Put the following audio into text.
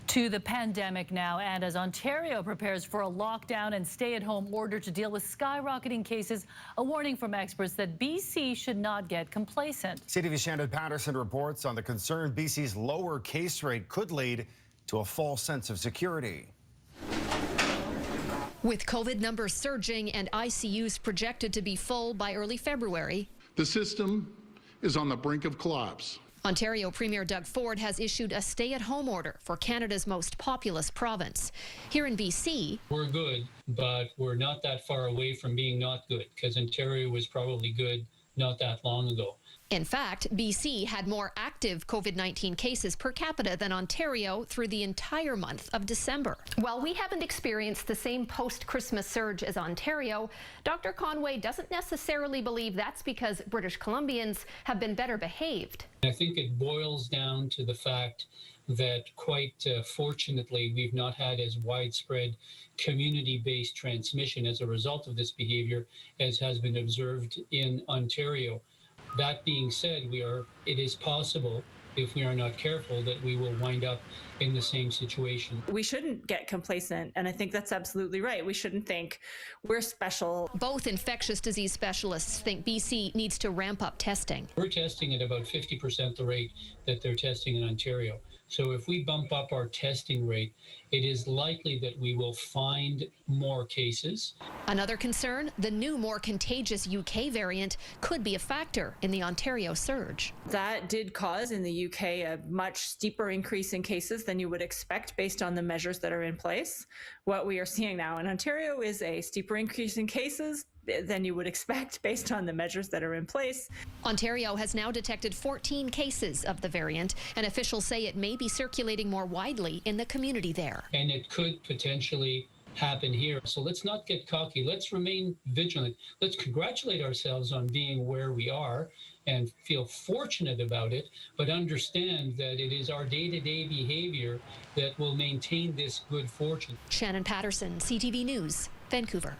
To the pandemic now, and as Ontario prepares for a lockdown and stay-at-home order to deal with skyrocketing cases, a warning from experts that BC should not get complacent. CTV's Shannon Patterson reports on the concern BC's lower case rate could lead to a false sense of security. With COVID numbers surging and ICUs projected to be full by early February, the system is on the brink of collapse. Ontario Premier Doug Ford has issued a stay-at-home order for Canada's most populous province. Here in BC, we're good, but we're not that far away from being not good, because Ontario was probably good not that long ago. In fact, BC had more active COVID-19 cases per capita than Ontario through the entire month of December. While we haven't experienced the same post-Christmas surge as Ontario, Dr. Conway doesn't necessarily believe that's because British Columbians have been better behaved. I think it boils down to the fact that quite fortunately, we've not had as widespread community-based transmission as a result of this behavior as has been observed in Ontario. That being said, it is possible, if we are not careful, that we will wind up in the same situation. We shouldn't get complacent, and I think that's absolutely right. We shouldn't think we're special. Both infectious disease specialists think BC needs to ramp up testing. We're testing at about 50% the rate that they're testing in Ontario. So if we bump up our testing rate, it is likely that we will find more cases. Another concern, the new, more contagious UK variant could be a factor in the Ontario surge. That did cause in the UK a much steeper increase in cases than you would expect based on the measures that are in place. What we are seeing now in Ontario is a steeper increase in cases than you would expect based on the measures that are in place. Ontario has now detected 14 cases of the variant, and officials say it may be circulating more widely in the community there. And it could potentially happen here. So let's not get cocky. Let's remain vigilant. Let's congratulate ourselves on being where we are and feel fortunate about it, but understand that it is our day-to-day behavior that will maintain this good fortune. Shannon Patterson, CTV News, Vancouver.